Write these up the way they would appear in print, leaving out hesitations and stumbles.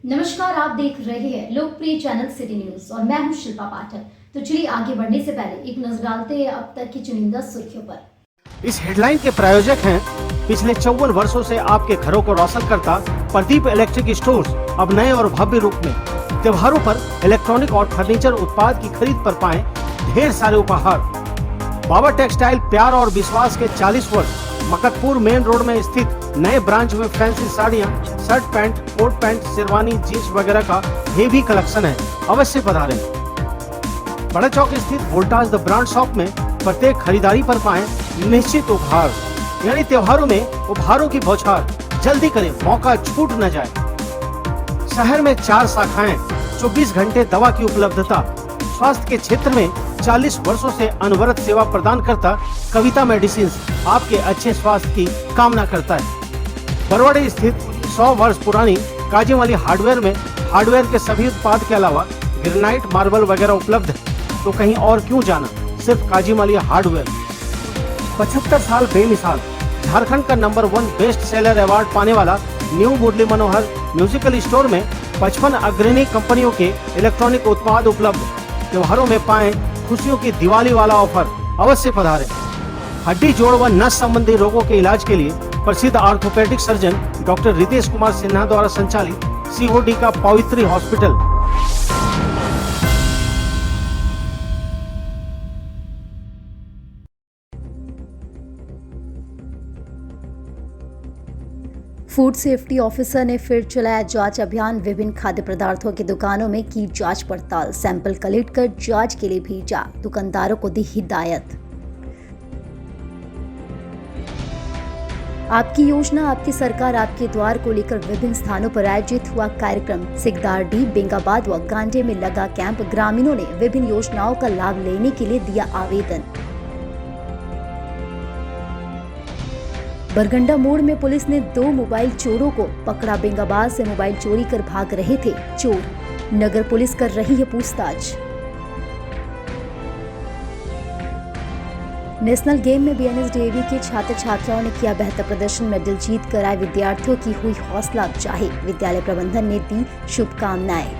नमस्कार, आप देख रहे हैं लोकप्रिय चैनल सिटी न्यूज और मैं हूं शिल्पा पाठक। तो चलिए आगे बढ़ने से पहले एक नजर डालते हैं अब तक की चुनिंदा सुर्खियों पर। इस हेडलाइन के प्रायोजक हैं पिछले 54 वर्षों से आपके घरों को रोशन करता प्रदीप इलेक्ट्रिक स्टोर्स, अब नए और भव्य रूप में। त्योहारों पर इलेक्ट्रॉनिक और फर्नीचर उत्पाद की खरीद पर पाएं ढेर सारे उपहार। बाबा टेक्सटाइल प्यार और विश्वास के 40 वर्ष, मकतपुर मेन रोड में स्थित नए ब्रांच में फैंसी साड़ियाँ, shirt pant, coat pant, sherwani, jeans वगैरह का हेवी कलेक्शन है। अवश्य पधारें। बड़ा चौक स्थित वोल्टास द ब्रांड शॉप में प्रत्येक खरीदारी पर पाएं निश्चित उपहार, यानी त्योहारों में उपहारों की बौछार। जल्दी करें, मौका छूट न जाए। शहर में 4 शाखाएं, 24 घंटे दवा की उपलब्धता। स्वास्थ्य के क्षेत्र में 40 वर्षों से अनवरत सेवा प्रदान करता कविता मेडिसिन आपके अच्छे स्वास्थ्य की कामना करता है। बरवाड़ी स्थित 100 वर्ष पुरानी काजीवाली हार्डवेयर में हार्डवेयर के सभी उत्पाद के अलावा ग्रेनाइट, मार्बल वगैरह उपलब्ध है। तो कहीं और क्यों जाना, सिर्फ काजीवाली हार्डवेयर। 75 साल बेमिसाल, झारखंड का नंबर 1 बेस्ट सेलर अवार्ड पाने वाला new Murli Manohar musical store में 55 अग्रणी कंपनियों के इलेक्ट्रॉनिक उत्पाद उपलब्ध। त्योहारों में पाएं खुशियों की दिवाली वाला ऑफर। अवश्य पधारें। हड्डी, जोड़ व नस संबंधी रोगों के इलाज के लिए प्रसिद्ध orthopaedic surgeon doctor Ritesh Kumar Sinha द्वारा संचालित सीओडी का Pavitri hospital. Food safety officer ने फिर चलाया जांच अभियान। विभिन्न खाद्य पदार्थों की दुकानों में की जांच पड़ताल। सैंपल कलेक्ट कर जांच के लिए भेजा। दुकानदारों को दी हिदायत। आपकी योजना आपकी सरकार आपके द्वार को लेकर विभिन्न स्थानों पर आयोजित हुआ कार्यक्रम। सिकदारडी, बेंगाबाद व गांडे में लगा कैंप। ग्रामीणों ने विभिन्न योजनाओं का लाभ लेने के लिए दिया आवेदन। बरगंडा मोड़ में पुलिस ने 2 मोबाइल चोरों को पकड़ा। बेंगाबाद से मोबाइल चोरी कर भाग रहे थे चोर। नगर पुलिस कर रही है पूछताछ। नेशनल गेम में बीएनएसडीएवी के छात्र छात्राओं ने किया बेहतर प्रदर्शन। मेडल जीत कर आए विद्यार्थियों की हुई हौसला अफजाई। विद्यालय प्रबंधन ने दी शुभकामनाएं।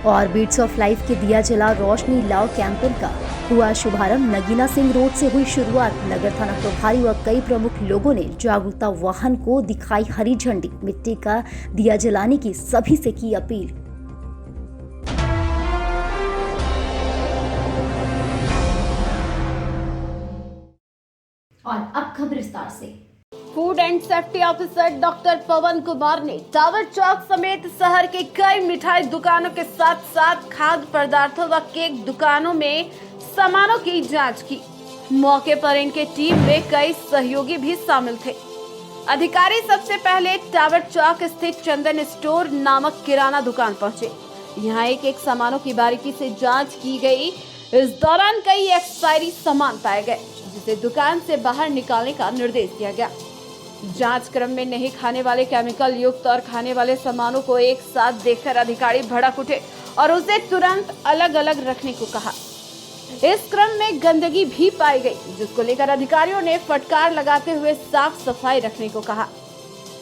और बीट्स ऑफ लाइफ के दिया जला रोशनी लाओ कैंपेन का हुआ शुभारंभ। नगीना सिंह रोड से हुई शुरुआत। नगर थाना प्रभारी व कई प्रमुख लोगों ने जागरूकता वाहन को दिखाई हरी झंडी। मिट्टी का दिया जलाने की सभी से की अपील। और अब खबर विस्तार से। Food and safety officer doctor Pawan Kumar ने टावर चौक समेत शहर के कई मिठाई दुकानों के साथ साथ खाद्य पदार्थों व केक दुकानों में सामानों की जांच की। मौके पर इनके टीम में कई सहयोगी भी शामिल थे। अधिकारी सबसे पहले टावर चौक स्थित चंदन स्टोर नामक किराना दुकान पहुंचे। यहां एक सामानों की बारीकी से जांच की गई। इस दौरान कई एक्सपायरी सामान पाए गए, जिसे दुकान से बाहर निकालने का निर्देश दिया गया। जांच क्रम में नहीं खाने वाले केमिकल युक्त और खाने वाले सामानों को एक साथ देखकर अधिकारी भड़क उठे और उसे तुरंत अलग अलग रखने को कहा। इस क्रम में गंदगी भी पाई गई, जिसको लेकर अधिकारियों ने फटकार लगाते हुए साफ सफाई रखने को कहा।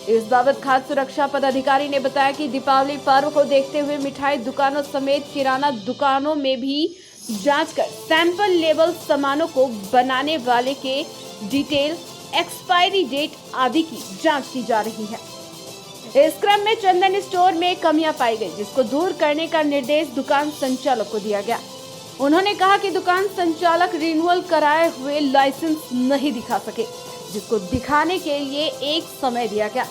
इस बाबत खाद्य सुरक्षा पदाधिकारी ने बताया कि दीपावली पर्व को देखते हुए मिठाई दुकानों समेत किराना दुकानों में भी जांच कर सैंपल लेवल सामानों को बनाने वाले के डिटेल, एक्सपायरी डेट आदि की जांच की जा रही है। इस क्रम में चंदन स्टोर में कमियां पाई गई, जिसको दूर करने का निर्देश दुकान संचालक को दिया गया। उन्होंने कहा कि दुकान संचालक रिन्यूअल कराए हुए लाइसेंस नहीं दिखा सके, जिसको दिखाने के लिए एक समय दिया गया।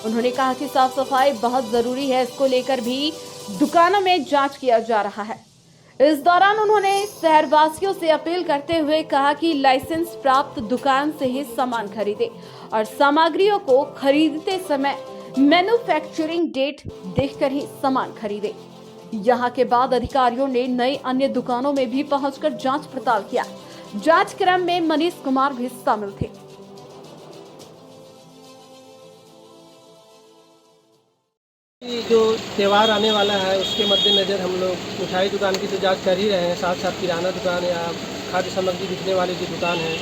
उन्होंने कहा कि साफ सफाई बहुत जरूरी है, इसको लेकर भी दुकानों में जांच किया जा रहा है। इस दौरान उन्होंने शहरवासियों से अपील करते हुए कहा कि लाइसेंस प्राप्त दुकान से ही सामान खरीदे और सामग्रियों को खरीदते समय मैन्युफैक्चरिंग डेट देखकर ही सामान खरीदे। यहां के बाद अधिकारियों ने नई अन्य दुकानों में भी पहुंचकर जांच पड़ताल किया। जांच क्रम में मनीष कुमार भी शामिल थे। जो त्यौहार आने वाला है उसके मद्देनज़र हम लोग मिठाई दुकान की तो जांच कर ही रहे हैं, साथ साथ किराना दुकान या खाद्य सामग्री बिकने वाली जो दुकान है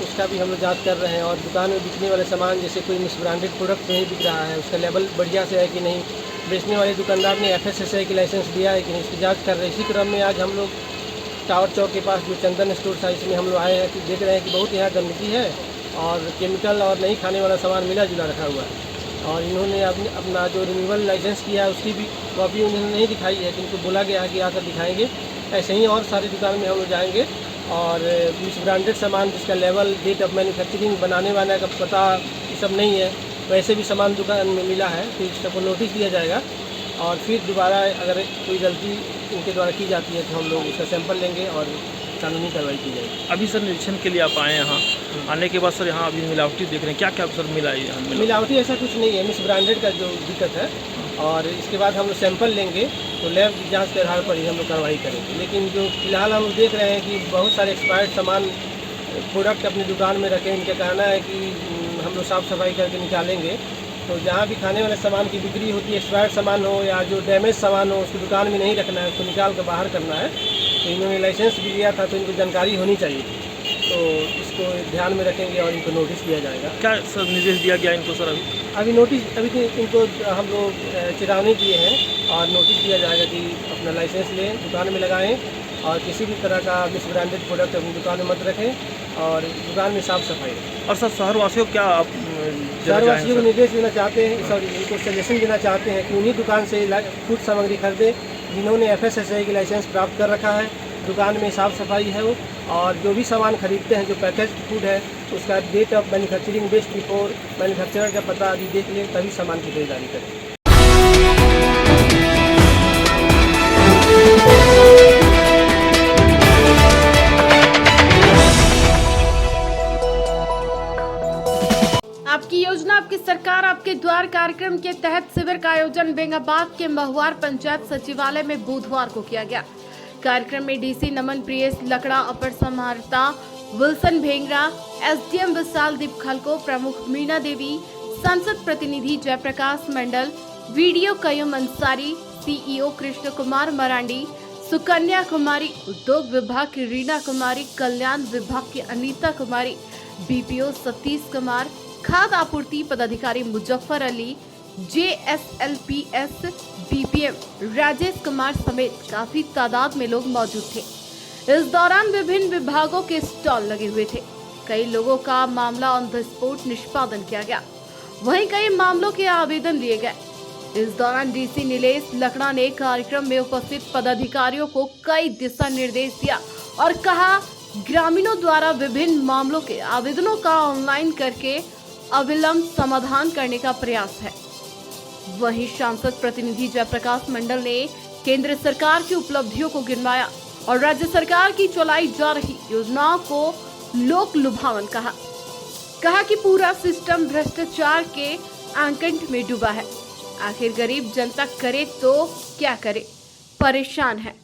उसका भी हम लोग जाँच कर रहे हैं। और दुकान में बिकने वाले सामान जैसे कोई मिसब्रांडेड प्रोडक्ट नहीं बिक रहा है, उसका लेवल बढ़िया से है कि नहीं, बेचने वाले दुकानदार ने FSSAI की लाइसेंस दिया है कि नहीं, इसकी जाँच कर रहे हैं। इसी क्रम में आज हम लोग टावर चौक के पास जो चंदन स्टोर था, इसमें हम लोग आए हैं कि देख रहे हैं कि बहुत यहाँ गंदगी है और केमिकल और नहीं खाने वाला सामान मिला जुला रखा हुआ है। और इन्होंने अपना जो रिन्यूअल लाइसेंस किया है उसकी भी कॉपी उन्होंने नहीं दिखाई है, कि इनको बोला गया है कि आकर दिखाएंगे। ऐसे ही और सारी दुकान में हम लोग जाएंगे और मिस ब्रांडेड सामान जिसका लेवल, डेट ऑफ मैन्युफैक्चरिंग, बनाने वाले का पता, ये सब नहीं है, वैसे भी सामान दुकान में मिला है, तो इस सबको नोटिस दिया जाएगा। और फिर दोबारा अगर कोई गलती इनके द्वारा की जाती है तो हम लोग उसका सैंपल लेंगे और कानूनी कार्रवाई की जाएगी। अभी सर निरीक्षण के लिए आप आए यहाँ, आने के बाद सर यहाँ अभी मिलावटी देख रहे हैं, क्या क्या सर मिला है यहाँ? मिलावटी ऐसा कुछ नहीं है, मिस ब्रांडेड का जो दिक्कत है। और इसके बाद हम लोग सैंपल लेंगे तो लैब की जांच के आधार पर ही हम लोग कार्रवाई करेंगे। लेकिन जो फिलहाल हम देख रहे हैं कि बहुत सारे एक्सपायर्ड सामान प्रोडक्ट अपनी दुकान में रखे, इनका कहना है कि हम लोग साफ़ सफाई करके निकालेंगे। तो जहाँ भी खाने वाले सामान की बिक्री होती है, एक्सपायर्ड सामान हो या जो डैमेज सामान हो, उसको दुकान में नहीं रखना है, उसको निकाल कर बाहर करना है। तो इन्होंने लाइसेंस भी लिया था, तो इनको जानकारी होनी चाहिए, तो इसको ध्यान में रखेंगे और इनको नोटिस दिया जाएगा। क्या सर निर्देश दिया गया इनको सर? अभी नोटिस अभी तो इनको हम लोग चेतावनी दिए हैं और नोटिस दिया जाएगा कि अपना लाइसेंस लें, दुकान में लगाएं और किसी भी तरह का मिस ब्रांडेड प्रोडक्ट अपनी दुकान में मत रखें और दुकान में साफ़ सफाई रखें। और सर शहरवासियों को क्या आप शहरवासियों को निर्देश देना चाहते हैं, सॉरी इनको सजेशन देना चाहते हैं कि उन्हीं दुकान से फूड सामग्री खरीदें जिन्होंने FSSAI की लाइसेंस प्राप्त कर रखा है, दुकान में साफ़ सफाई है वो, और जो भी सामान खरीदते हैं जो पैकेज फूड है उसका date of manufacturing, best before, manufacturer का पता आदि देख लें, तभी सामान की खरीदारी करें। आपकी योजना आपकी सरकार आपके द्वार कार्यक्रम के तहत शिविर का आयोजन बेंगाबाद के महुआर पंचायत सचिवालय में बुधवार को किया गया। कार्यक्रम में DC नमन प्रियेश लकड़ा, अपर समाहर्ता विल्सन भेंगरा, SDM विशाल दीप खलको, प्रमुख मीना देवी, संसद प्रतिनिधि जयप्रकाश मंडल, वीडियो कय्यूम अंसारी, CEO कृष्ण कुमार मरांडी, सुकन्या कुमारी, उद्योग विभाग की रीना कुमारी, कल्याण विभाग की अनीता कुमारी, BPO सतीश कुमार, खाद्य आपूर्ति पदाधिकारी मुजफ्फर अली, JSLPS BPM राजेश कुमार समेत काफी तादाद में लोग मौजूद थे। इस दौरान विभिन्न विभागों के स्टॉल लगे हुए थे। कई लोगों का मामला ऑन द स्पॉट निष्पादन किया गया, वहीं कई मामलों के आवेदन लिए गए। इस दौरान DC नीलेश लकड़ा ने कार्यक्रम में उपस्थित पदाधिकारियों को कई दिशा निर्देश दिया और कहा, ग्रामीणों द्वारा विभिन्न मामलों के आवेदनों का ऑनलाइन करके अविलंब समाधान करने का प्रयास है। वहीं सांसद प्रतिनिधि जयप्रकाश मंडल ने केंद्र सरकार की उपलब्धियों को गिनवाया और राज्य सरकार की चलाई जा रही योजनाओं को लोक लुभावन कहा कि पूरा सिस्टम भ्रष्टाचार के आंकट में डूबा है। आखिर गरीब जनता करे तो क्या करे, परेशान है।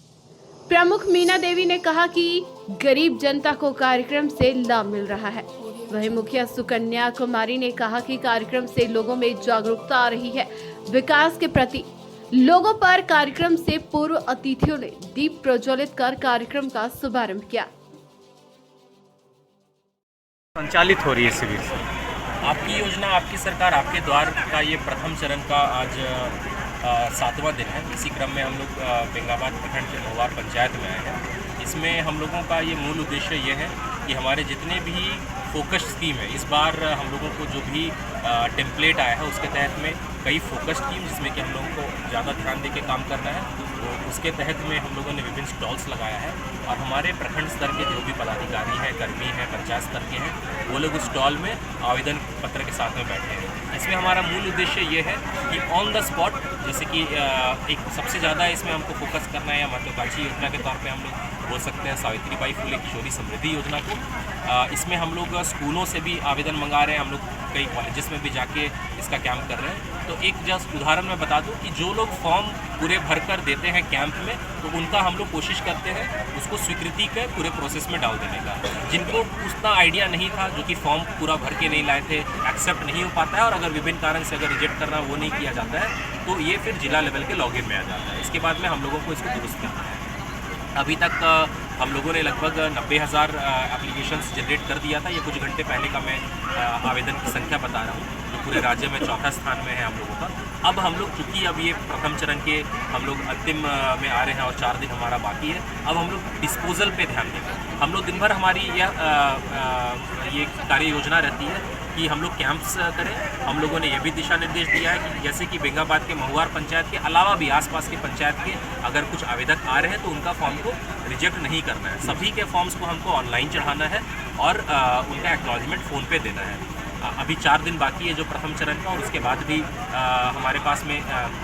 प्रमुख मीना देवी ने कहा कि गरीब जनता को कार्यक्रम से लाभ मिल रहा है। वहीं मुखिया सुकन्या कुमारी ने कहा कि कार्यक्रम से लोगों में जागरूकता आ रही है विकास के प्रति। लोगों पर कार्यक्रम से पूर्व अतिथियों ने दीप प्रज्वलित कर कार्यक्रम का शुभारंभ किया। संचालित हो रही है शिविर से आपकी योजना आपकी सरकार आपके द्वार का ये प्रथम चरण का आज 7वां दिन है। इसी क्रम में हम लोग बेंगाबाद प्रखंड के महुआर पंचायत में आए हैं। इसमें हम लोगों का ये मूल उद्देश्य ये है कि हमारे जितने भी फोकस स्कीम है, इस बार हम लोगों को जो भी टेम्पलेट आया है उसके तहत में कई फोकस स्कीम जिसमें कि हम लोगों को ज़्यादा ध्यान दे के काम करना है, तो उसके तहत में हम लोगों ने विभिन्न स्टॉल्स लगाया है और हमारे प्रखंड स्तर के जो भी पदाधिकारी हैं, कर्मी हैं, पंचायत स्तर के हैं, वो लोग उस स्टॉल में आवेदन पत्र के साथ में बैठे हैं। इसमें हमारा मूल उद्देश्य ये है कि ऑन द स्पॉट, जैसे कि एक सबसे ज़्यादा इसमें हमको फोकस करना है या महत्वाकांक्षी योजना के तौर पे हम लोग बोल सकते हैं सावित्रीबाई फुले किशोरी समृद्धि योजना को। इसमें हम लोग स्कूलों से भी आवेदन मंगा रहे हैं, हम लोग कई कॉलेजेस में भी जाके इसका कैंप कर रहे हैं। तो एक जस्ट उदाहरण मैं बता दूं कि जो लोग फॉर्म पूरे भर कर देते हैं कैंप में, तो उनका हम लोग कोशिश करते हैं उसको स्वीकृति के पूरे प्रोसेस में डाल देने का। जिनको उतना आइडिया नहीं था, जो कि फॉर्म पूरा भर के नहीं लाए थे, एक्सेप्ट नहीं हो पाता है और अगर विभिन्न कारण से अगर रिजेक्ट करना वो नहीं किया जाता है, तो ये फिर जिला लेवल के लॉगिन में आ जाता है। इसके बाद में हम लोगों को इसको दुरुस्त करना है। अभी तक हम लोगों ने लगभग 90,000 एप्लीकेशंस जनरेट कर दिया था। ये कुछ घंटे पहले का मैं आवेदन की संख्या बता रहा हूँ, जो पूरे राज्य में चौथा स्थान में है हम लोगों का। अब हम लोग चूँकि अब ये प्रथम चरण के हम लोग अंतिम में आ रहे हैं और 4 दिन हमारा बाकी है, अब हम लोग डिस्पोजल पे ध्यान देंगे। हम लोग दिन भर हमारी ये कार्य योजना रहती है कि हम लोग कैंप्स करें। हम लोगों ने यह भी दिशा निर्देश दिया है कि जैसे कि बेंगाबाद के महुआर पंचायत के अलावा भी आसपास के पंचायत के अगर कुछ आवेदक आ रहे हैं तो उनका फॉर्म को रिजेक्ट नहीं करना है। सभी के फॉर्म्स को हमको ऑनलाइन चढ़ाना है और उनका एक्नॉलेजमेंट फ़ोन पे देना है। अभी 4 दिन बाकी है जो प्रथम चरण का, और उसके बाद भी हमारे पास में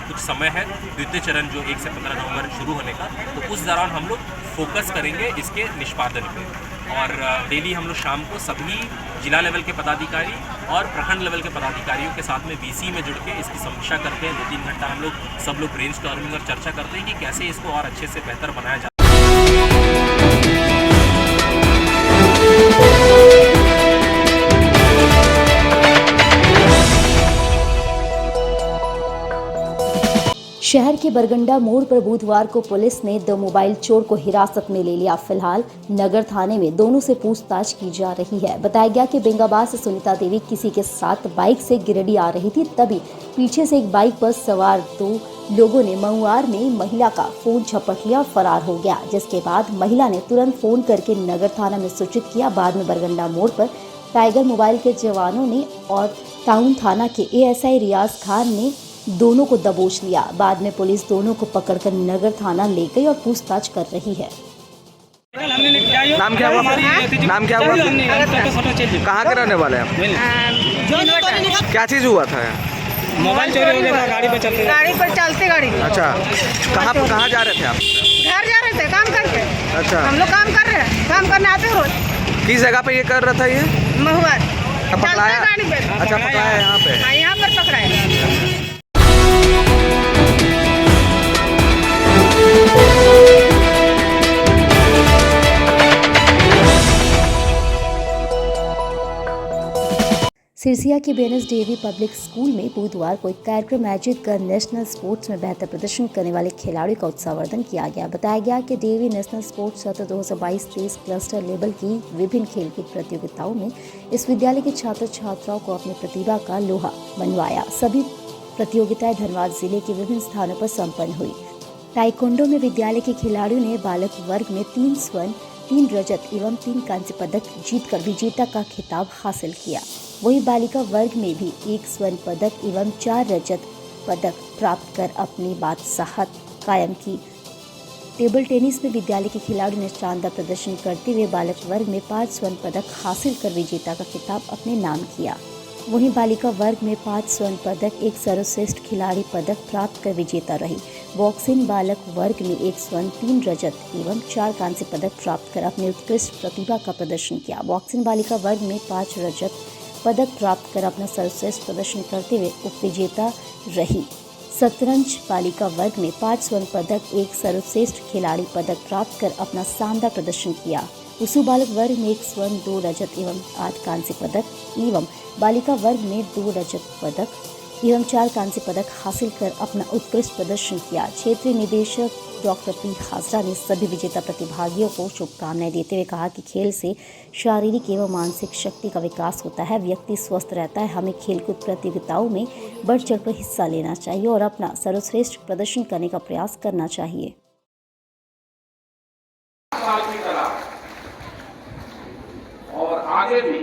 कुछ समय है द्वितीय चरण जो 1 से 15 नवंबर शुरू होने का। तो उस दौरान हम लोग फोकस करेंगे इसके निष्पादन पे, और डेली हम लोग शाम को सभी जिला लेवल के पदाधिकारी और प्रखंड लेवल के पदाधिकारियों के साथ में VC में जुड़ के इसकी समीक्षा करते हैं। 2-3 घंटा हम लोग सब लोग ब्रेनस्टॉर्मिंग और चर्चा करते हैं कि कैसे इसको और अच्छे से बेहतर बनाया जाए। शहर के बरगंडा मोड़ पर बुधवार को पुलिस ने 2 मोबाइल चोर को हिरासत में ले लिया। फिलहाल नगर थाने में दोनों से पूछताछ की जा रही है। बताया गया कि बेंगाबाद से सुनीता देवी किसी के साथ बाइक से गिरिडीह आ रही थी, तभी पीछे से एक बाइक पर सवार 2 लोगों ने महुआर में महिला का फोन झपट लिया और फरार हो गया, जिसके बाद महिला ने तुरंत फोन करके नगर थाना में सूचित किया। बाद में बरगंडा मोड़ पर टाइगर मोबाइल के जवानों ने और टाउन थाना के ASI रियाज खान ने दोनों को दबोच लिया। बाद में पुलिस दोनों को पकड़कर नगर थाना ले गई और पूछताछ कर रही है। नाम क्या हुआ? नाम क्या हुआ? कहाँ के रहने वाले हैं? क्या चीज़ हुआ था? मोबाइल चोरी हो गया था गाड़ी पर चलते गाड़ी। अच्छा, कहाँ जा रहे थे आप? घर जा रहे थे काम करके। अच्छा, हम लोग काम कर रहे हैं, काम करने आते रोज। किस जगह पे ये कर रहा था ये? महुआर पकड़ाया? गाड़ी पे। अच्छा, पकड़ाया यहाँ पे? हाँ, यहाँ पर पकड़ाया। सिरसिया के BNSDAV पब्लिक स्कूल में बुधवार को एक कार्यक्रम आयोजित कर नेशनल स्पोर्ट्स में बेहतर प्रदर्शन करने वाले खिलाड़ियों का उत्साहवर्धन किया गया। बताया गया कि डेवी नेशनल स्पोर्ट्स सत्र 2022-23 क्लस्टर लेवल की विभिन्न खेलकूद प्रतियोगिताओं में इस विद्यालय के छात्र छात्राओं को अपनी प्रतिभा का लोहा मनवाया। सभी प्रतियोगिताएं धनबाद जिले के विभिन्न स्थानों पर संपन्न हुई। ताइक्वांडो में विद्यालय के खिलाड़ियों ने बालक वर्ग में 3 स्वर्ण, 3 रजत एवं 3 कांस्य पदक जीतकर विजेता का खिताब हासिल किया। वहीं बालिका वर्ग में भी 1 स्वर्ण पदक एवं 4 रजत पदक प्राप्त कर अपनी बादशाहत कायम की। टेबल टेनिस में विद्यालय के खिलाड़ियों ने शानदार प्रदर्शन करते हुए बालक वर्ग में 5 स्वर्ण पदक हासिल कर विजेता का खिताब अपने नाम किया। वहीं बालिका वर्ग में 5 स्वर्ण पदक, 1 सर्वश्रेष्ठ खिलाड़ी पदक प्राप्त कर विजेता रही। बॉक्सिंग बालक वर्ग में 1 स्वर्ण, 3 रजत एवं 4 कांस्य पदक प्राप्त कर अपने उत्कृष्ट प्रतिभा का प्रदर्शन किया। बॉक्सिंग बालिका वर्ग में 5 रजत पदक प्राप्त कर अपना सर्वश्रेष्ठ प्रदर्शन करते हुए उपविजेता रही। शतरंज बालिका वर्ग में 5 स्वर्ण पदक, 1 सर्वश्रेष्ठ खिलाड़ी पदक प्राप्त कर अपना शानदार प्रदर्शन किया। उसु बालक वर्ग में 1 स्वर्ण, 2 रजत एवं 8 कांस्य पदक एवं बालिका वर्ग में 2 रजत पदक एवं 4 कांस्य पदक हासिल कर अपना उत्कृष्ट प्रदर्शन किया। क्षेत्रीय निदेशक डॉक्टर P. हाजरा ने सभी विजेता प्रतिभागियों को शुभकामनाएं देते हुए कहा कि खेल से शारीरिक एवं मानसिक शक्ति का विकास होता है, व्यक्ति स्वस्थ रहता है। हमें खेलकूद प्रतियोगिताओं में बढ़ चढ़कर हिस्सा लेना चाहिए और अपना सर्वश्रेष्ठ प्रदर्शन करने का प्रयास करना चाहिए। और आगे भी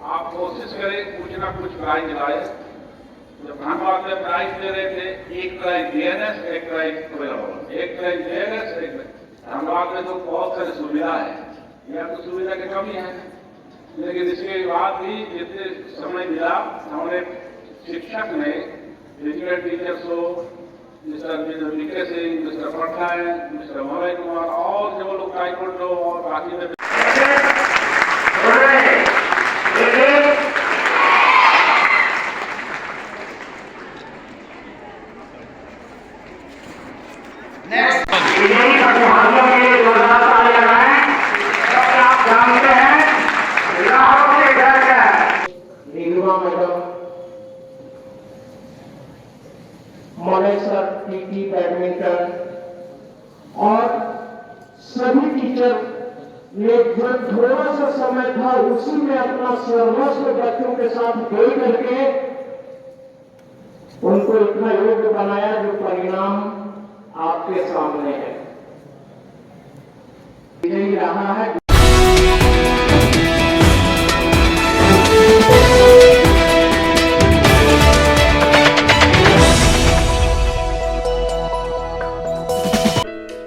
आप कोशिश करें कुछ ना कुछ प्राइज लाए। जब धनबाद में प्राइज दे रहे थे, एक प्राइज DNS, एक प्राइज एक प्राइज DNS, एक धनबाद में तो बहुत सारी सुविधा है, यह तो सुविधा की कमी है। लेकिन इसके बाद भी जितने समय मिला हमारे शिक्षक ने, फिजिकल टीचर्स हो, mister VK Singh, mister Patnaik, mister Mohan Kumar और जो लोग ताइक्वांडो और बाकी में बैडमिंटन और सभी टीचर ने जो थोड़ा सा समय था उसी में अपना सर्वस्व बच्चों के साथ दे करके उनको इतना योग्य बनाया जो परिणाम आपके सामने है। यही रहा है।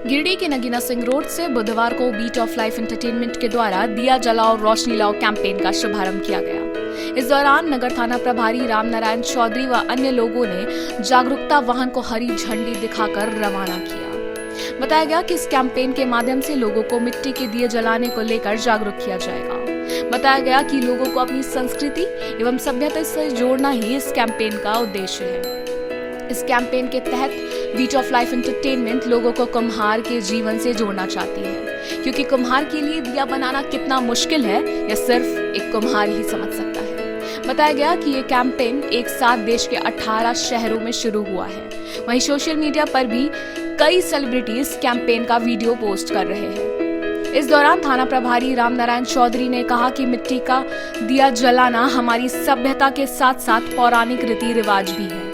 गिरिडीह के नगीना सिंह रोड से बुधवार को बीट ऑफ लाइफ एंटरटेनमेंट के द्वारा दिया जलाओ रोशनी लाओ कैंपेन का शुभारंभ किया गया। इस दौरान नगर थाना प्रभारी रामनारायण चौधरी व अन्य लोगों ने जागरूकता वाहन को हरी झंडी दिखाकर रवाना किया। बताया गया कि इस कैंपेन के माध्यम से लोगों को मिट्टी के दिए जलाने को लेकर जागरूक किया जाएगा। बताया गया कि लोगों को अपनी संस्कृति एवं सभ्यता से जोड़ना ही इस कैंपेन का उद्देश्य है। इस कैंपेन के तहत बीट ऑफ लाइफ एंटरटेनमेंट लोगों को कुम्हार के जीवन से जोड़ना चाहती है, क्योंकि कुम्हार के लिए दिया बनाना कितना मुश्किल है यह सिर्फ एक कुम्हार ही समझ सकता है। बताया गया कि ये कैंपेन एक साथ देश के 18 शहरों में शुरू हुआ है। वहीं सोशल मीडिया पर भी कई सेलिब्रिटीज कैंपेन का वीडियो पोस्ट कर रहे हैं। इस दौरान थाना प्रभारी रामनारायण चौधरी ने कहा कि मिट्टी का दिया जलाना हमारी सभ्यता के साथ साथ पौराणिक रीति रिवाज भी है,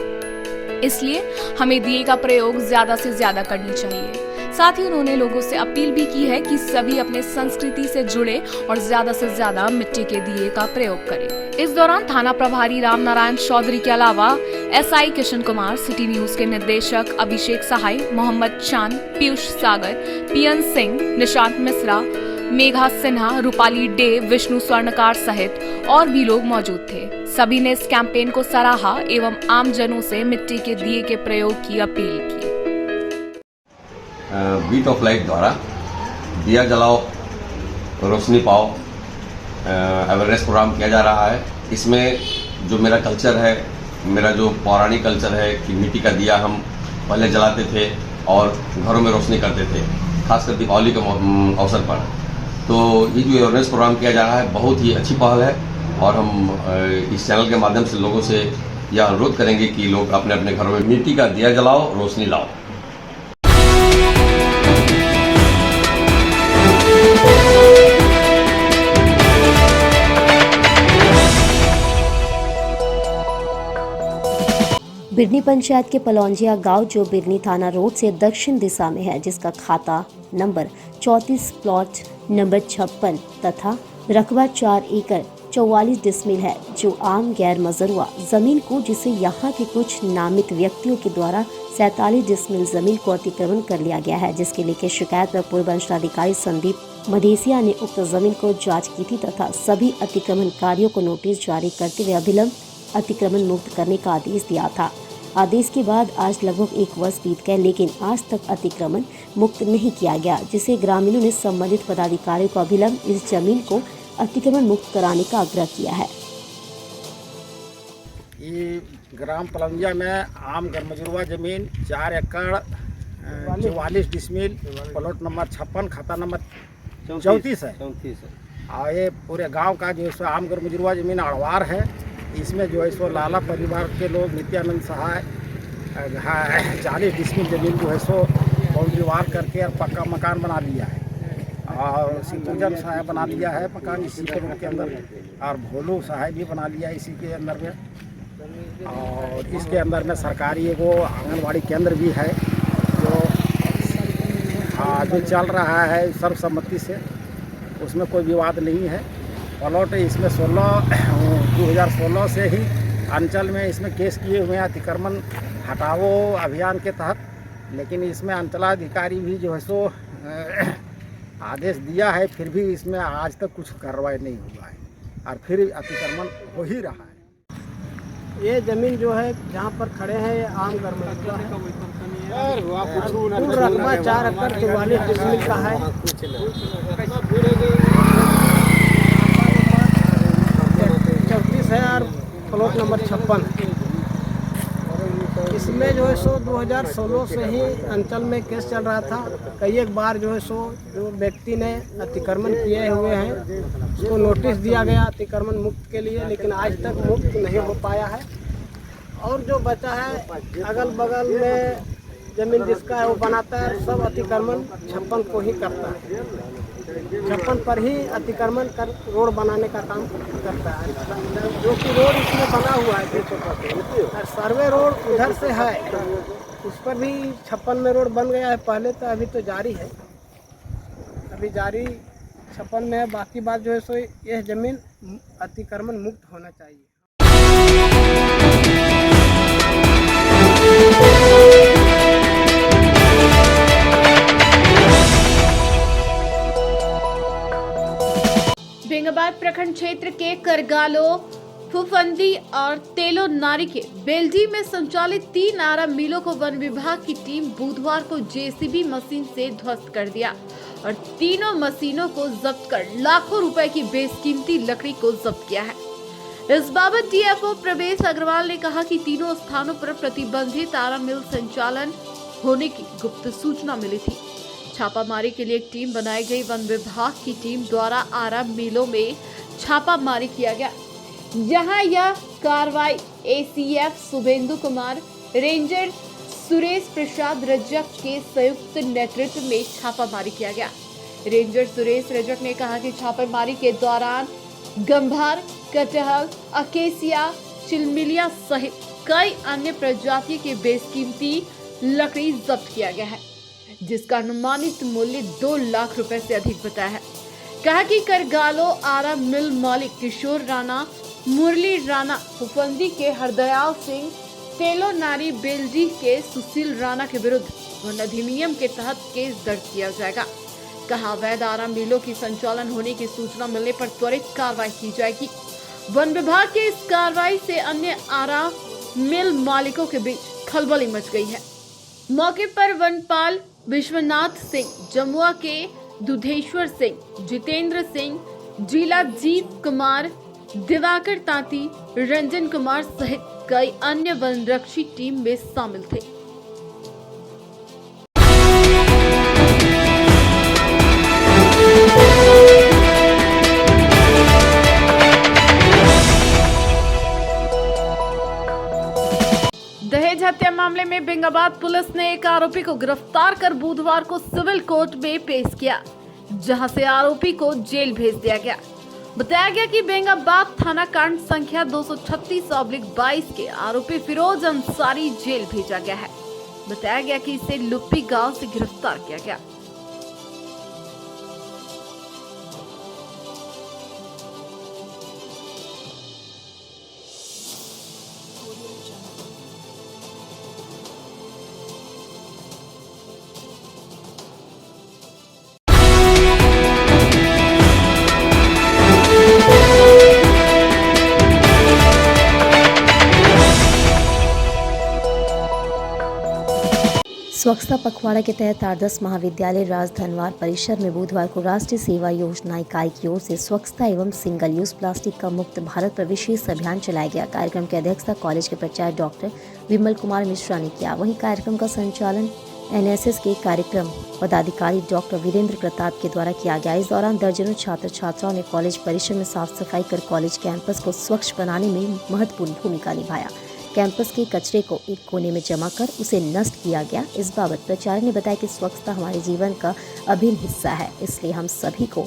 इसलिए हमें दिए का प्रयोग ज्यादा से ज्यादा करनी चाहिए। साथ ही उन्होंने लोगों से अपील भी की है कि सभी अपने संस्कृति से जुड़े और ज्यादा से ज्यादा मिट्टी के दिए का प्रयोग करें। इस दौरान थाना प्रभारी रामनारायण चौधरी के अलावा SI Kishan Kumar, city news के निदेशक अभिषेक सहाय, मोहम्मद चांद, पीयूष सागर, पीएन सिंह, निशांत मिश्रा, मेघा सिन्हा, रूपाली डे, विष्णु स्वर्णकार सहित और भी लोग मौजूद थे। सभी ने इस कैंपेन को सराहा एवं आम जनों से मिट्टी के दिए के प्रयोग की अपील की। बीट ऑफ लाइफ द्वारा दिया जलाओ रोशनी पाओ अवेयरनेस प्रोग्राम किया जा रहा है। इसमें जो मेरा कल्चर है, मेरा जो पौराणिक कल्चर है कि मिट्टी का दिया हम पहले जलाते थे और घरों में रोशनी करते थे, खासकर दीपावली के अवसर पर। तो ये जो अवेयरनेस प्रोग्राम किया जा रहा है बहुत ही अच्छी पहल है और हम इस चैनल के माध्यम से लोगों से यह अनुरोध करेंगे कि लोग अपने अपने घरों में मिट्टी का दिया जलाओ, रोशनी लाओ। बिरनी पंचायत के पलौंजिया गांव जो बिरनी थाना रोड से दक्षिण दिशा में है, जिसका खाता नंबर 34 प्लॉट नंबर 56 तथा रकबा 4 एकड़ 44 डिसमिल है, जो आम गैर मजरूआ जमीन को, जिसे यहाँ के कुछ नामित व्यक्तियों के द्वारा 47 डिसमिल जमीन को अतिक्रमण कर लिया गया है, जिसके लेकर शिकायत पर पूर्व अंचलाधिकारी संदीप मधेसिया ने उक्त जमीन को जांच की थी तथा सभी अतिक्रमणकारियों को नोटिस जारी करते हुए अविलंब अतिक्रमण मुक्त करने का आदेश दिया था। आदेश के बाद आज लगभग 1 वर्ष बीत गए, लेकिन आज तक अतिक्रमण मुक्त नहीं किया गया, जिसे ग्रामीणों ने संबंधित पदाधिकारियों को अविलंब इस जमीन को अतिक्रमण मुक्त कराने का आग्रह किया है। ये ग्राम पलौंजिया में आम गैरमजरूआ जमीन 4 एकड़ 44 डिसमिल प्लॉट नंबर 56 खाता नंबर 34 है और ये पूरे गांव का जो है आम गैरमजरूआ जमीन अड़वार है। इसमें जो है सो लाला परिवार के लोग नित्यानंद सहाय 40 डिसमिल जमीन जो है सो बाउंड्री वार करके और पक्का मकान बना लिया है और शिवपूजन सहाय बना लिया है मकान इसी के अंदर, और भोलू सहाय भी बना लिया है इसी के अंदर में। और इसके अंदर में सरकारी एगो आंगनबाड़ी केंद्र भी है जो चल रहा है सर्वसम्मति से, उसमें कोई विवाद नहीं है। प्लॉट इसमें 2016 से ही अंचल में इसमें केस किए हुए हैं अतिक्रमण हटाओ अभियान के तहत, लेकिन इसमें अंचलाधिकारी भी जो है सो आदेश दिया है, फिर भी इसमें आज तक कुछ कार्रवाई नहीं हुआ है और फिर अतिक्रमण हो ही रहा है। ये जमीन जो है जहाँ पर खड़े हैं ये आम गैरमजरूआ है, रकबा 4 एकड़ 44 डिसमिल का है। 34 है और प्लॉट नंबर 56। इसमें जो है सो 2016 से ही अंचल में केस चल रहा था। कई एक बार जो है सो जो व्यक्ति ने अतिक्रमण किए हुए हैं उसको नोटिस दिया गया अतिक्रमण मुक्त के लिए, लेकिन आज तक मुक्त नहीं हो पाया है। और जो बचा है अगल बगल में जमीन जिसका है वो बनाता है, सब अतिक्रमण 56 को ही करता है। 56 पर ही अतिक्रमण कर रोड बनाने का काम करता है, जो कि रोड इसमें बना हुआ है 300 और सर्वे रोड उधर से है, उस पर भी 56 में रोड बन गया है पहले, तो अभी तो जारी है, अभी जारी 56 में है। बाकी बात जो है सो यह जमीन अतिक्रमण मुक्त होना चाहिए। बेंगाबाद प्रखंड क्षेत्र के करगालो, फुफंदी और तेलो नारी के बेल्डी में संचालित 3 आरा मिलों को वन विभाग की टीम बुधवार को जेसीबी मशीन से ध्वस्त कर दिया और तीनों मशीनों को जब्त कर लाखों रुपए की बेशकीमती लकड़ी को जब्त किया है। इस बाबत डीएफओ प्रवेश अग्रवाल ने कहा कि तीनों स्थानों पर प्रतिबंधित आरा मिल संचालन होने की गुप्त सूचना मिली थी। छापामारी के लिए एक टीम बनाई गई। वन विभाग की टीम द्वारा आरा मिलों में छापामारी किया गया, जहां यह कार्रवाई एसीएफ शुभेंदु कुमार, रेंजर सुरेश प्रसाद रजक के संयुक्त नेतृत्व में छापामारी किया गया। रेंजर सुरेश रजक ने कहा कि छापेमारी के दौरान गंभार, कटहल, अकेसिया, चिलमिलिया सहित कई अन्य प्रजाति के बेशकीमती लकड़ी जब्त किया गया है, जिसका अनुमानित मूल्य 2 लाख रुपए से अधिक बताया है। कहा कि करगालो आरा मिल मालिक किशोर राणा, मुरली राणा, फुफंदी के हरदयाल सिंह, तेलो नारी बेल्डी के सुशील राणा के विरुद्ध वन अधिनियम के तहत केस दर्ज किया जाएगा। कहा अवैध आरा मिलों की संचालन होने की सूचना मिलने पर त्वरित कार्रवाई की जाएगी। वन विभाग की इस कार्रवाई से अन्य आरा मिल मालिकों के बीच खलबली मच गई है। मौके पर वनपाल विश्वनाथ सिंह, जमुआ के दुधेश्वर सिंह, जितेंद्र सिंह, जिलाजीत कुमार, दिवाकर तांती, रंजन कुमार सहित कई अन्य वनरक्षी टीम में शामिल थे। दहेज हत्या मामले में बेंगाबाद पुलिस ने एक आरोपी को गिरफ्तार कर बुधवार को सिविल कोर्ट में पेश किया, जहां से आरोपी को जेल भेज दिया गया। बताया गया कि बेंगाबाद थाना कांड संख्या 236/22 के आरोपी फिरोज अंसारी जेल भेजा गया है। बताया गया कि इसे लुप्पी गांव से गिरफ्तार किया गया। स्वच्छता पखवाड़ा के तहत आदर्श महाविद्यालय राजधनवार परिसर में बुधवार को राष्ट्रीय सेवा योजना इकाई की ओर से स्वच्छता एवं सिंगल यूज प्लास्टिक का मुक्त भारत पर विशेष अभियान चलाया गया। कार्यक्रम की अध्यक्षता कॉलेज के प्राचार्य डॉक्टर विमल कुमार मिश्रा ने किया। वहीं कार्यक्रम का संचालन एनएसएस के कार्यक्रम पदाधिकारी डॉक्टर वीरेंद्र प्रताप के द्वारा किया गया। इस दौरान दर्जनों छात्र छात्राओं ने कॉलेज परिसर में साफ सफाई कर कॉलेज कैंपस को स्वच्छ बनाने में महत्वपूर्ण भूमिका निभाया। कैंपस के कचरे को एक कोने में जमा कर उसे नष्ट किया गया। इस बाबत प्राचार्य ने बताया कि स्वच्छता हमारे जीवन का अभिन्न हिस्सा है, इसलिए हम सभी को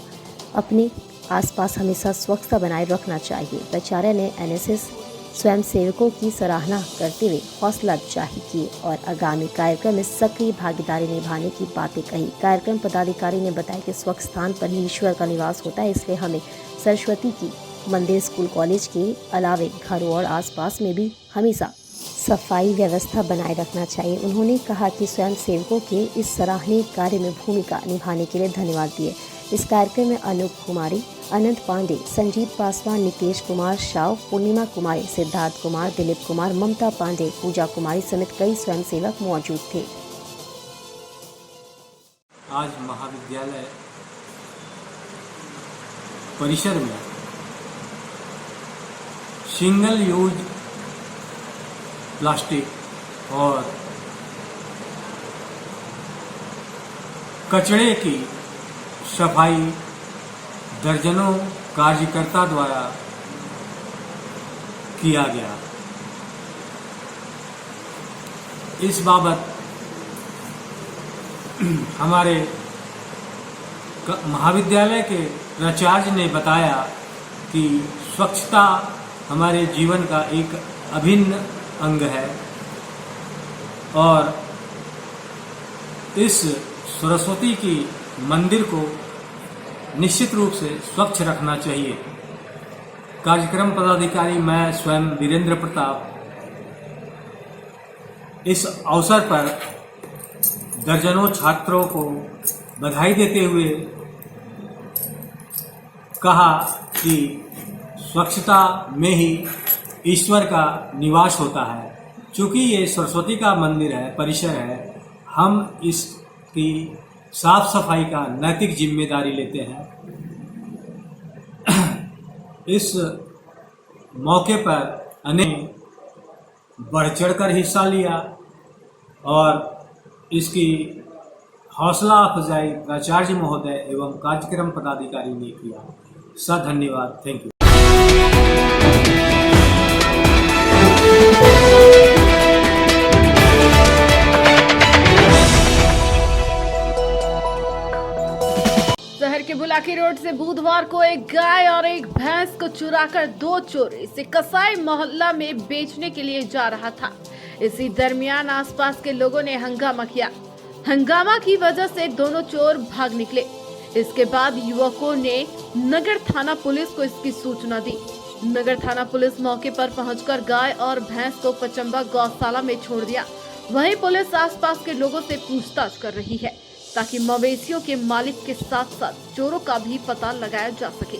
अपने आसपास हमेशा स्वच्छता बनाए रखना चाहिए। प्राचार्य ने एनएसएस स्वयंसेवकों की सराहना करते हुए हौसला अफजाई की और आगामी कार्यक्रम में सक्रिय भागीदारी निभाने की बातें कही। कार्यक्रम पदाधिकारी ने बताया कि स्वच्छ स्थान पर ही ईश्वर का निवास होता है, इसलिए हमें सरस्वती की मंदिर, स्कूल, कॉलेज के अलावे घरों और आसपास में भी हमेशा सफाई व्यवस्था बनाए रखना चाहिए। उन्होंने कहा कि स्वयं सेवकों के इस सराहनीय कार्य में भूमिका निभाने के लिए धन्यवाद दिए। इस कार्यक्रम में अनूप कुमारी, अनंत पांडे, संजीत पासवान, नितेश कुमार शाव, पूर्णिमा कुमारी, सिद्धार्थ कुमार, दिलीप कुमार, ममता पांडे, पूजा कुमारी समेत कई स्वयंसेवक मौजूद थे। आज महाविद्यालय परिसर में सिंगल यूज प्लास्टिक और कचरे की सफाई दर्जनों कार्यकर्ता द्वारा किया गया। इस बाबत हमारे महाविद्यालय के प्राचार्य ने बताया कि स्वच्छता हमारे जीवन का एक अभिन्न अंग है और इस सरस्वती की मंदिर को निश्चित रूप से स्वच्छ रखना चाहिए। कार्यक्रम पदाधिकारी मैं स्वयं वीरेंद्र प्रताप इस अवसर पर दर्जनों छात्रों को बधाई देते हुए कहा कि स्वच्छता में ही ईश्वर का निवास होता है। चूँकि ये सरस्वती का मंदिर है, परिसर है, हम इसकी साफ सफाई का नैतिक जिम्मेदारी लेते हैं। इस मौके पर अनेक बढ़ चढ़कर हिस्सा लिया और इसकी हौसला अफजाई प्राचार्य महोदय एवं कार्यक्रम पदाधिकारी ने किया। धन्यवाद। Thank you. शहर के बुलाकी रोड से बुधवार को एक गाय और एक भैंस को चुराकर दो चोर इसे कसाई मोहल्ला में बेचने के लिए जा रहा था। इसी दरमियान आसपास के लोगों ने हंगामा किया। हंगामा की वजह से दोनों चोर भाग निकले। इसके बाद युवकों ने नगर थाना पुलिस को इसकी सूचना दी। नगर थाना पुलिस मौके पर पहुंचकर गाय और भैंस को पचंबा गौशाला में छोड़ दिया। वहीं पुलिस आसपास के लोगों से पूछताछ कर रही है ताकि मवेशियों के मालिक के साथ साथ चोरों का भी पता लगाया जा सके।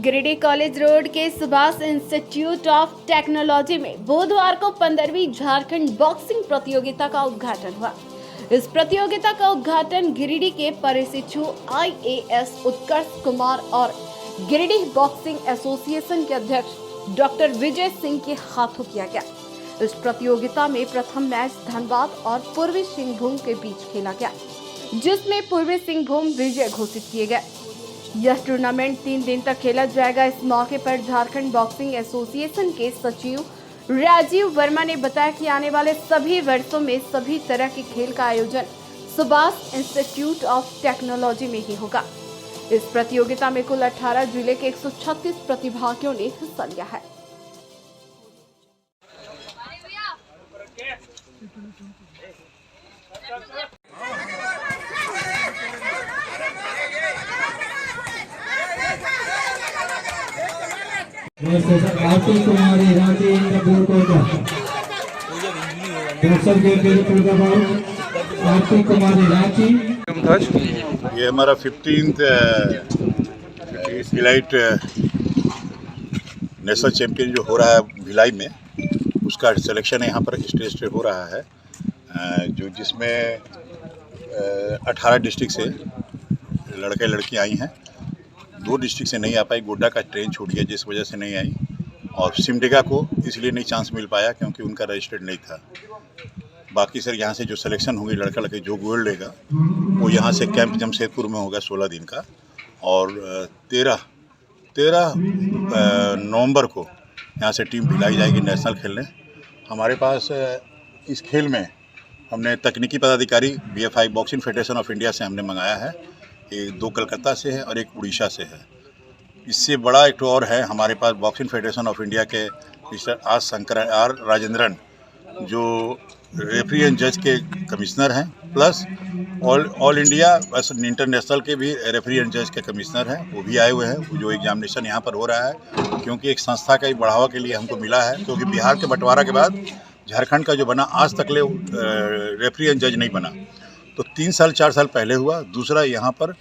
गिरिडीह कॉलेज रोड के सुभाष इंस्टीट्यूट ऑफ टेक्नोलॉजी में बुधवार को 15वीं झारखंड बॉक्सिंग प्रतियोगिता का उद्घाटन हुआ। इस प्रतियोगिता का उद्घाटन गिरिडीह के प्रशिक्षु IAS उत्कर्ष कुमार और गिरिडीह बॉक्सिंग एसोसिएशन के अध्यक्ष डॉक्टर विजय सिंह के हाथों किया गया। इस प्रतियोगिता में प्रथम मैच धनबाद और पूर्वी सिंहभूम के बीच खेला गया, जिसमें पूर्वी सिंहभूम विजय घोषित किए गए। यह टूर्नामेंट 3 दिन तक खेला जाएगा। इस मौके पर झारखंड बॉक्सिंग एसोसिएशन के सचिव राजीव वर्मा ने बताया कि आने वाले सभी वर्षों में सभी तरह के खेल का आयोजन सुभाष इंस्टीट्यूट ऑफ टेक्नोलॉजी में ही होगा। इस प्रतियोगिता में कुल 18 जिले के 136 प्रतिभागियों ने हिस्सा लिया है। आरती कुमारी रांची आरती कुमारी रांची। ये हमारा 15th इलाइट नेशनल चैंपियन जो हो रहा है भिलाई में, उसका सिलेक्शन यहाँ पर स्टेज पे हो रहा है, जो जिसमें 18 डिस्ट्रिक्ट से लड़के लड़की आई हैं। 2 डिस्ट्रिक्ट से नहीं आ पाई, गोड्डा का ट्रेन छूट गया जिस वजह से नहीं आई, और सिमडेगा को इसलिए नहीं चांस मिल पाया क्योंकि उनका रजिस्टर्ड नहीं था। बाकी सर यहाँ से जो सिलेक्शन होंगी लड़का लड़के जो गोल्ड लेगा वो यहाँ से कैंप जमशेदपुर में होगा 16 दिन का, और 13 नवंबर को यहाँ से टीम भिलाई जाएगी नेशनल खेलने। हमारे पास इस खेल में हमने तकनीकी पदाधिकारी BFI boxing federation of India से हमने मंगाया है, 2 कलकत्ता से है और 1 उड़ीसा से है। इससे बड़ा एक और है हमारे पास बॉक्सिंग फेडरेशन ऑफ इंडिया के मिस्टर आर राजेंद्रन, जो रेफरी एंड जज के कमिश्नर हैं, प्लस ऑल इंडिया इंटरनेशनल के भी रेफरी एंड जज के कमिश्नर हैं, वो भी आए हुए हैं। जो एग्जामिनेशन यहाँ पर हो रहा है क्योंकि एक संस्था का ही बढ़ावा के लिए हमको मिला है, क्योंकि बिहार के बंटवारा के बाद झारखंड का जो बना आज तक ले रेफरी एंड जज नहीं बना, तो 3 साल 4 साल पहले हुआ। दूसरा यहाँ पर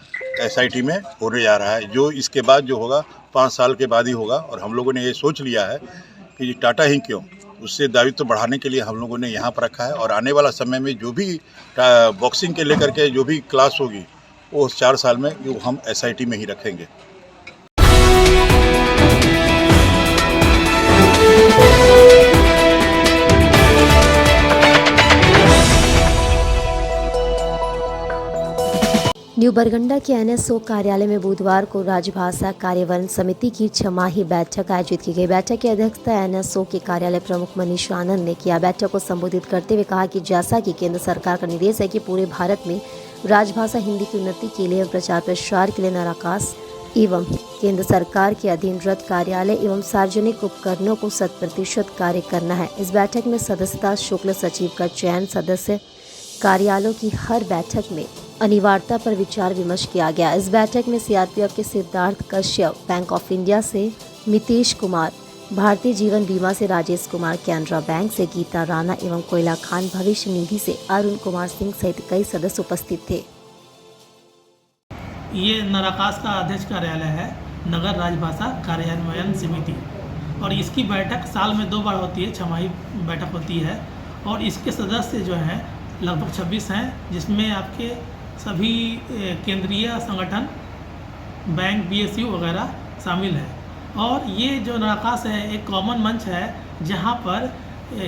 SIT में होने जा रहा है, जो इसके बाद जो होगा 5 साल के बाद ही होगा। और हम लोगों ने ये सोच लिया है कि टाटा ही क्यों, उससे दायित्व बढ़ाने के लिए हम लोगों ने यहाँ पर रखा है। और आने वाला समय में जो भी बॉक्सिंग के लेकर के जो भी क्लास होगी वो 4 साल में वो हम SIT में ही रखेंगे। न्यू बरगंडा के एनएसओ कार्यालय में बुधवार को राजभाषा कार्यान्वयन समिति की छमाही बैठक आयोजित की गई। बैठक की अध्यक्षता एनएसओ के कार्यालय प्रमुख मनीष आनंद ने किया। बैठक को संबोधित करते हुए कहा कि जैसा कि केंद्र सरकार का निर्देश है कि पूरे भारत में राजभाषा हिंदी की उन्नति के लिए प्रचार प्रसार के लिए नाराकास एवं केंद्र सरकार के अधीनरत कार्यालय एवं सार्वजनिक उपकरणों को 100% कार्य करना है। इस बैठक में सदस्यता शुल्क सचिव का चयन, सदस्य कार्यालयों की हर बैठक में अनिवार्यता पर विचार विमर्श किया गया। इस बैठक में सीआरपीएफ के Siddharth Kashyap, bank of India से मितेश कुमार, भारतीय जीवन बीमा से राजेश कुमार, कैनरा बैंक से गीता राणा एवं कोयला खान भविष्य निधि से अरुण कुमार सिंह सहित कई सदस्य उपस्थित थे। ये नाराकास का अध्यक्ष कार्यालय है, नगर राजभाषा कार्यान्वयन समिति, और इसकी बैठक साल में 2 बार होती है, छमाही बैठक होती है। और इसके सदस्य जो हैं लगभग 26 हैं, जिसमें आपके सभी केंद्रीय संगठन, बैंक, बीएसयू वगैरह शामिल हैं। और ये जो नाराकास है एक कॉमन मंच है जहाँ पर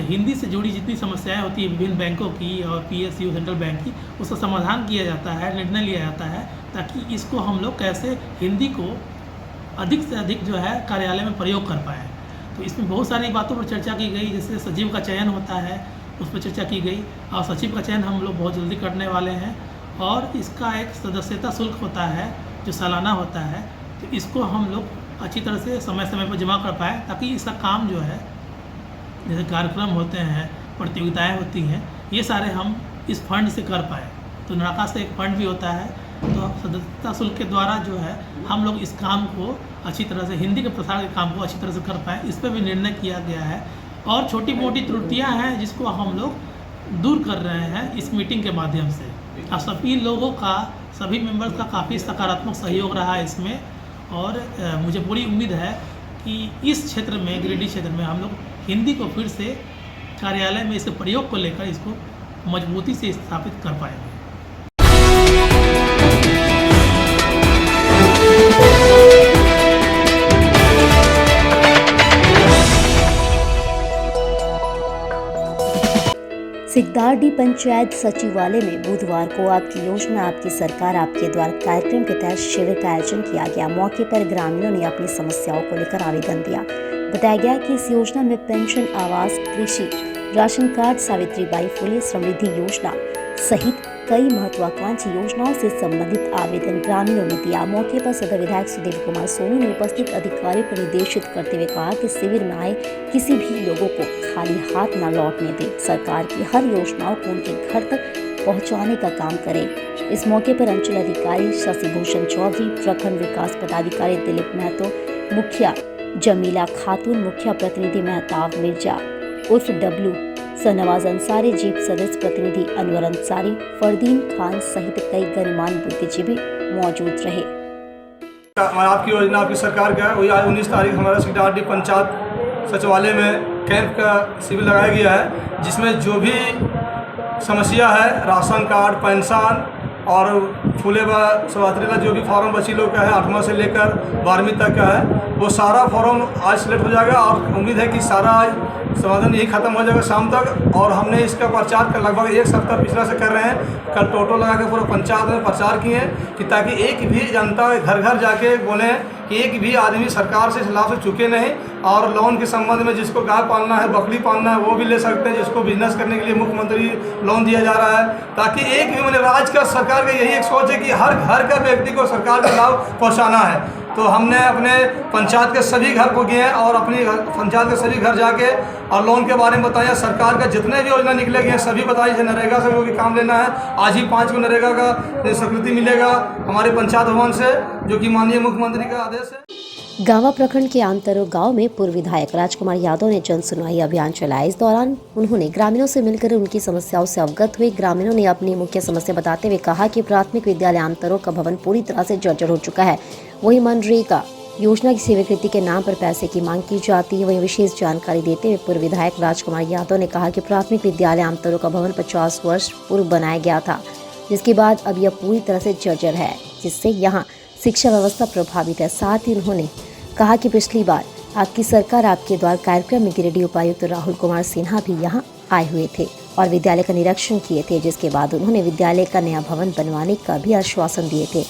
हिंदी से जुड़ी जितनी समस्याएं होती है विभिन्न बैंकों की और पीएसयू सेंट्रल बैंक की, उसका समाधान किया जाता है, निर्णय लिया जाता है, ताकि इसको हम लोग कैसे हिंदी को अधिक से अधिक जो है कार्यालय में प्रयोग कर पाएँ। तो इसमें बहुत सारी बातों पर चर्चा की गई, जैसे सचिव का चयन होता है उस पर चर्चा की गई, और सचिव का चयन हम लोग बहुत जल्दी करने वाले हैं। और इसका एक सदस्यता शुल्क होता है जो सालाना होता है, तो इसको हम लोग अच्छी तरह से समय समय पर जमा कर पाएँ, ताकि इसका काम जो है जैसे कार्यक्रम होते हैं, प्रतियोगिताएं होती हैं, ये सारे हम इस फंड से कर पाएँ। तो नाराकास से एक फंड भी होता है, तो सदस्यता शुल्क के द्वारा जो है हम लोग इस काम को अच्छी तरह से, हिंदी के प्रसार के काम को अच्छी तरह से कर पाएँ, इस पर भी निर्णय किया गया है। और छोटी मोटी त्रुटियां हैं जिसको हम लोग दूर कर रहे हैं इस मीटिंग के माध्यम से। और सभी लोगों का, सभी मेंबर्स का काफ़ी सकारात्मक सहयोग रहा है इसमें, और मुझे पूरी उम्मीद है कि इस क्षेत्र में, गिरिडीह क्षेत्र में, हम लोग हिंदी को फिर से कार्यालय में इसके प्रयोग को लेकर इसको मजबूती से स्थापित कर पाएंगे। सिकदारडीह पंचायत सचिवालय में बुधवार को आपकी योजना आपकी सरकार आपके द्वार कार्यक्रम के तहत शिविर का आयोजन किया गया। मौके पर ग्रामीणों ने अपनी समस्याओं को लेकर आवेदन दिया। बताया गया कि इस योजना में पेंशन, आवास, कृषि, राशन कार्ड, सावित्रीबाई फुले समृद्धि योजना सहित कई महत्वाकांक्षी योजनाओं से संबंधित आवेदन ग्रामीणों ने दिया। मौके पर सदर विधायक सुदेव कुमार सोनू ने उपस्थित अधिकारियों को निर्देशित करते हुए कहा कि शिविर में आए किसी भी लोगों को खाली हाथ न लौटने दें, सरकार की हर योजनाओं को उनके घर तक पहुंचाने का काम करें। इस मौके पर अंचल अधिकारी शशिभूषण चौधरी, प्रखंड विकास पदाधिकारी दिलीप महतो, मुखिया जमीला खातून, मुखिया प्रतिनिधि मेहताब मिर्जा उर्फ डब्लू, शहनवाज अंसारी, जीप सदस्य प्रतिनिधि अनवर अंसारी, फरदीन खान सहित कई गणमान्य बुद्धिजीवी मौजूद रहे। आपकी योजना आपकी सरकार का वही 19 तारीख हमारा सिकदारडीह पंचायत सचिवालय में कैंप का शिविर लगाया गया है, जिसमें जो भी समस्या है, राशन कार्ड, पेंशन और फूले व सवात्री का जो भी फॉर्म बच्ची लोग का है 8वां से लेकर 12वीं तक का है, वो सारा फॉर्म आज सिलेक्ट हो जाएगा। और उम्मीद है कि सारा आज समाधान यही खत्म हो जाएगा शाम तक। और हमने इसका प्रचार कर लगभग 1 सप्ताह पिछला से कर रहे हैं। कल टोटो लगा के पूरा पंचायत में प्रचार किए कि ताकि एक भी जनता घर घर जाके बोले कि एक भी आदमी सरकार से इस लाभ से चुके नहीं। और लोन के संबंध में जिसको गाय पालना है, बकरी पालना है, वो भी ले सकते हैं, जिसको बिजनेस करने के लिए मुख्यमंत्री लोन दिया जा रहा है, ताकि एक भी मैंने राज्य का सरकार का यही एक सोच है कि हर घर का व्यक्ति को सरकार का लाभ पहुँचाना है। तो हमने अपने पंचायत के सभी घर को गए और अपनी पंचायत के सभी घर जाके और लोन के बारे में बताया, सरकार का जितने भी योजना निकले गए सभी बताई। जैसे नरेगा से वो भी काम लेना है, आज ही 5 को नरेगा का स्वीकृति मिलेगा हमारे पंचायत भवन से, जो कि माननीय मुख्यमंत्री का आदेश है। गांवा प्रखंड के आंतरो गांव में पूर्व विधायक राजकुमार यादव ने जन सुनवाई अभियान चलाया। इस दौरान उन्होंने ग्रामीणों से मिलकर उनकी समस्याओं से अवगत हुए। ग्रामीणों ने अपनी मुख्य समस्या बताते हुए कहा कि प्राथमिक विद्यालय आंतरो का भवन पूरी तरह से जर्जर हो चुका है। वहीं मनरेगा योजना की स्वीकृति के नाम पर पैसे की मांग की जाती है। वहीं विशेष जानकारी देते हुए पूर्व विधायक राजकुमार यादव ने कहा कि प्राथमिक विद्यालय आंतरो का भवन 50 वर्ष पूर्व बनाया गया था, जिसके बाद अब यह पूरी तरह से जर्जर है, जिससे यहाँ शिक्षा व्यवस्था प्रभावित है। साथ ही उन्होंने कहा कि पिछली बार आपकी सरकार आपके द्वार कार्यक्रम में गिरिडीह उपायुक्त राहुल कुमार सिन्हा भी यहां आए हुए थे। और विद्यालय का निरीक्षण किए थे, जिसके बाद उन्होंने विद्यालय का नया भवन बनवाने का भी आश्वासन दिए थे।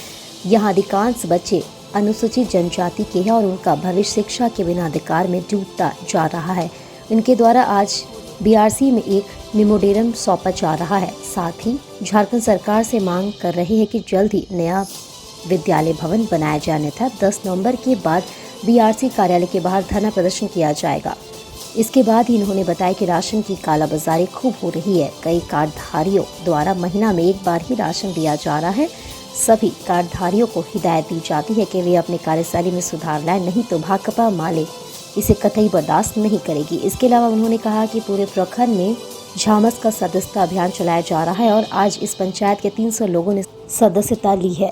यहाँ अधिकांश बच्चे अनुसूचित जनजाति के हैं और उनका भविष्य शिक्षा के बिना अधिकार में डूबता जा रहा है। इनके द्वारा आज बीआरसी में एक मेमोरेंडम सौंपा जा रहा है। साथ ही झारखंड सरकार से मांग कर रहे हैं कि जल्द ही नया विद्यालय भवन बनाया जाने था। 10 नवंबर के बाद बीआरसी कार्यालय के बाहर धरना प्रदर्शन किया जाएगा। इसके बाद ही इन्होंने बताया कि राशन की कालाबाजारी खूब हो रही है। कई कार्डधारियों द्वारा महीना में एक बार ही राशन दिया जा रहा है। सभी कार्डधारियों को हिदायत दी जाती है कि वे अपने कार्यशैली में सुधार लाएं, नहीं तो भाकपा माले इसे कतई बर्दाश्त नहीं करेगी। इसके अलावा उन्होंने कहा कि पूरे प्रखंड में झामस का सदस्यता अभियान चलाया जा रहा है और आज इस पंचायत के 300 लोगों ने सदस्यता ली है।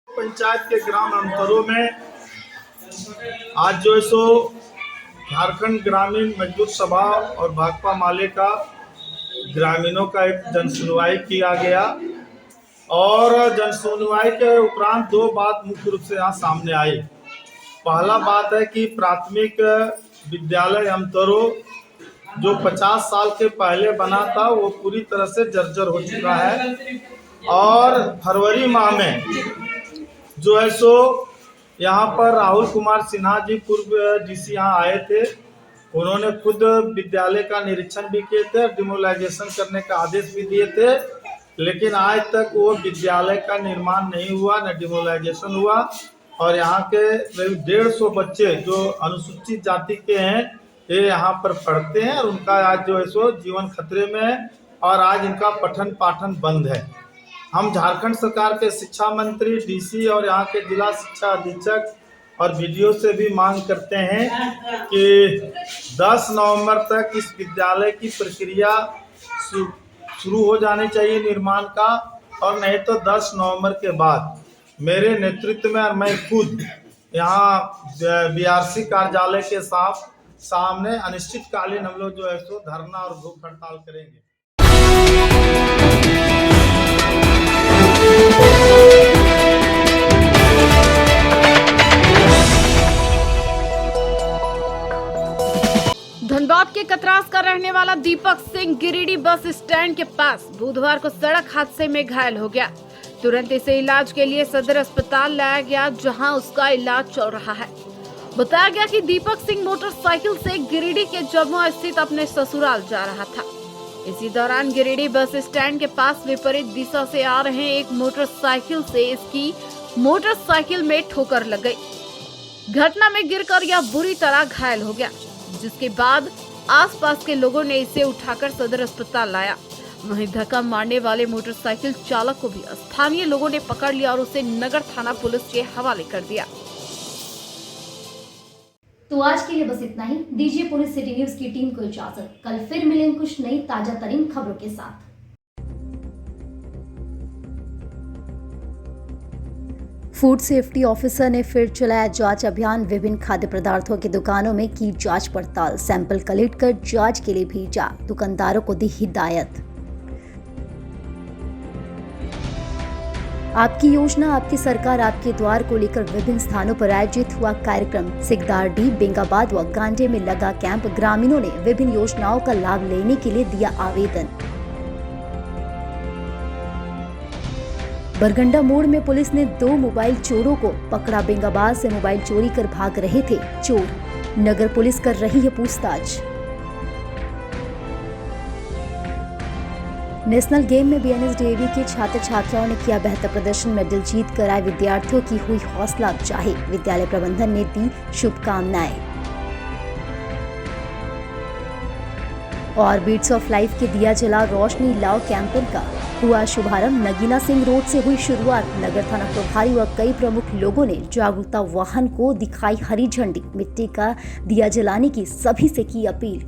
पंचायत के ग्राम अंतरों में आज जो है सो झारखंड ग्रामीण मजदूर सभा और भाकपा माले का ग्रामीणों का एक जन सुनवाई किया गया और जन सुनवाई के उपरांत 2 बात मुख्य रूप से यहाँ सामने आई। पहला बात है कि प्राथमिक विद्यालय अमतरो जो 50 साल के पहले बना था वो पूरी तरह से जर्जर हो चुका है और फरवरी माह में जो है सो यहाँ पर राहुल कुमार सिन्हा जी पूर्व डीसी यहाँ आए थे। उन्होंने खुद विद्यालय का निरीक्षण भी किए थे, डिमोलाइजेशन करने का आदेश भी दिए थे, लेकिन आज तक वो विद्यालय का निर्माण नहीं हुआ, न डिमोलाइजेशन हुआ और यहाँ के 150 बच्चे जो अनुसूचित जाति के हैं ये यहाँ पर पढ़ते हैं और उनका आज जो है सो जीवन खतरे में है और आज इनका पठन पाठन बंद है। हम झारखंड सरकार के शिक्षा मंत्री, डीसी और यहाँ के जिला शिक्षा अधीक्षक और बीडीओ से भी मांग करते हैं कि 10 नवंबर तक इस विद्यालय की प्रक्रिया शुरू हो जानी चाहिए निर्माण का और नहीं तो 10 नवंबर के बाद मेरे नेतृत्व में और मैं खुद यहाँ बीआरसी कार्यालय के सामने अनिश्चितकालीन हम लोग जो है सो धरना और भूख हड़ताल करेंगे। धनबाद के कतरास का रहने वाला दीपक सिंह गिरिडीह बस स्टैंड के पास बुधवार को सड़क हादसे में घायल हो गया। तुरंत इसे इलाज के लिए सदर अस्पताल लाया गया, जहां उसका इलाज चल रहा है। बताया गया कि दीपक सिंह मोटरसाइकिल से गिरिडीह के जमुआ स्थित अपने ससुराल जा रहा था। इसी दौरान गिरिडीह बस स्टैंड के पास विपरीत दिशा से आ रहे एक मोटरसाइकिल से इसकी मोटरसाइकिल में ठोकर लग गई। घटना में गिरकर यह बुरी तरह घायल हो गया, जिसके बाद आसपास के लोगों ने इसे उठाकर सदर अस्पताल लाया। वहीं धक्का मारने वाले मोटरसाइकिल चालक को भी स्थानीय लोगों ने पकड़ लिया और उसे नगर थाना पुलिस के हवाले कर दिया। तो आज के लिए बस इतना ही। दीजिए पुलिस सिटी न्यूज की टीम को इजाजत। कल फिर मिलेंगे कुछ नई ताजा तरीन खबरों के साथ। फूड सेफ्टी ऑफिसर ने फिर चलाया जांच अभियान। विभिन्न खाद्य पदार्थों की दुकानों में की जांच पड़ताल। सैंपल कलेक्ट कर जांच के लिए भेजा। दुकानदारों को दी हिदायत। आपकी योजना आपकी सरकार आपके द्वार को लेकर विभिन्न स्थानों पर आयोजित हुआ कार्यक्रम। सिकदारडीह, बेंगाबाद व गांडे में लगा कैंप। ग्रामीणों ने विभिन्न योजनाओं का लाभ लेने के लिए दिया आवेदन। बरगंडा मोड़ में पुलिस ने 2 मोबाइल चोरों को पकड़ा। बेंगाबाद से मोबाइल चोरी कर भाग रहे थे चोर। नगर पुलिस कर रही है पूछताछ। नेशनल गेम में बीएनएसडीएवी के छात्र छात्राओं ने किया बेहतर प्रदर्शन। मेडल जीत कर आए विद्यार्थियों की हुई हौसला अफजाई। विद्यालय प्रबंधन ने दी शुभकामनाएं। और बीट्स ऑफ लाइफ के दिया जला रोशनी लाओ कैंपेन का हुआ शुभारंभ। नगीना सिंह रोड से हुई शुरुआत। नगर थाना प्रभारी व कई प्रमुख लोगों ने जागरूकता वाहन को दिखाई हरी झंडी। मिट्टी का दिया जलाने की सभी से की अपील।